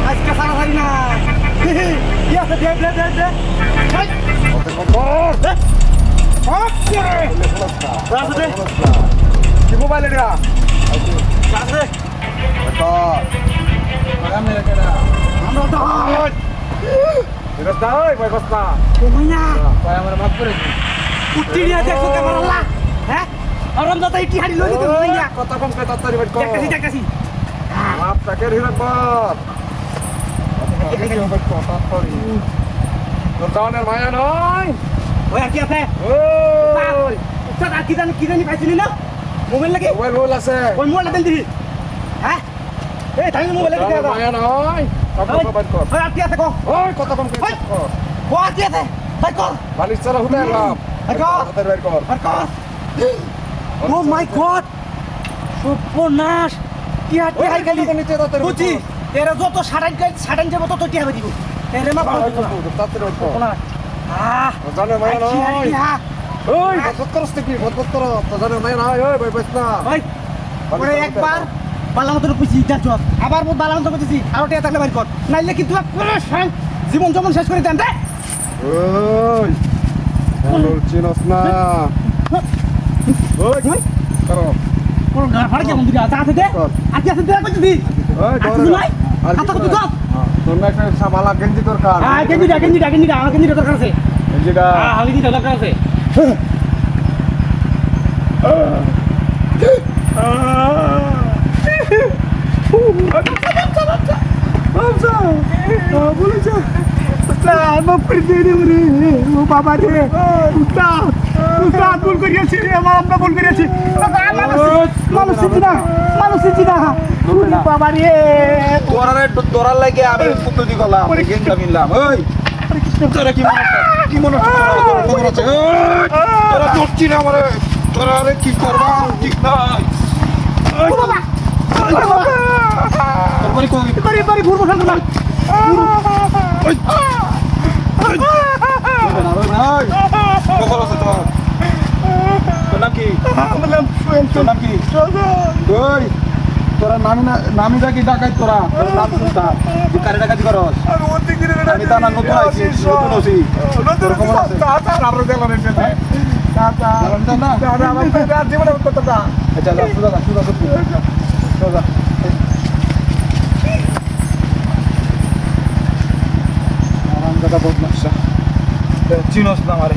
আজকে সারা পারি না কি আছে দে দে দে দে কি মোবাইল এটা আছে আমরা দাঁড় এটা দাঁড় ভাই কস্তা কমাইয়া ভাই আমার মাফ করে দিন কুটি নিয়ে দেখো কেমন আল্লাহ হ্যাঁ আরাম দাতা ইটি হাড়ি লই দিতে কমাইয়া কত কম কে তাড়াতাড়ি বাইট কর দেখতেছি মাপ তাকে হিরক বল এই বাইট কর তাড়াতাড়ি তোর দাওনের মায়া নয় ওই আর কি আছে ওই উস্তাদ আর কি জানি পাইছিলি না মোবাইল লাগে মোবাইল আছে ওই মোবাইল দেন দিহি হ্যাঁ এই তাই মোবাইল লাগে দাও মায়া নয় কত বাইট কর ওই আর কি আছে কো ওই কত কম কে কর ও আর কি আছে বাইট কর বালিশ চলা হুদে এলাম বাইট কর বাইট কর বাইট কর ও মাই গড সর্বনাশ কি হাই গালি বুঝি এরা যত সাড়ান যাব তত টিয়া দিব এরে মা ভালো তাড়াতাড়ি উঠো না জানে মায়া নয় ওই বদবদ করছ কি বদবদ কর তো জানে মায়া নয় ওই ভাই বস না ভাই ওরে একবার বালা মতো কইছি যাচ্ছ আবার মত বালা মতো কইছি আর টিয়া থাকলে বাইর কর নাইলে কি তুই পুরো জীবন জমন শেষ করে দেন দে ওই হ্যালো চিনস না ওই করো কোন না ফাড় কে বন্ধু যা আছে দে আজকে আছে দে কইছি দি ওই তুই নাই হাতে কত দাও তোর না একটা সাবালা গেঞ্জি দরকার হ্যাঁ গেঞ্জি আমার গেঞ্জি দরকার আছে গেঞ্জিটা হ্যাঁ গেঞ্জি দরকার আছে ভুল করিয়াছি আমরা ভুল করিয়াছি তোরার লাগে আমি পুকুরি গেলাম গেঞ্জা মিললাম ওই তোরা কি মনে হচ্ছে তোরা ধরছি না আমার তোরা আরে কি করবা ঠিক নাই বাড়ি ঘুরবো শান্ত না তোরা নামিটা কি ডাকাই তোরা নাম শুনতা তুই কারে ডাকাতি করস আমি তা না নতুন আইছি নতুন আছি তোর খবর আছে আমরা দেখলাম জীবনে করতে আচ্ছা সুদা আরাম জায়গা বহুত নকশা চিনস না আমারে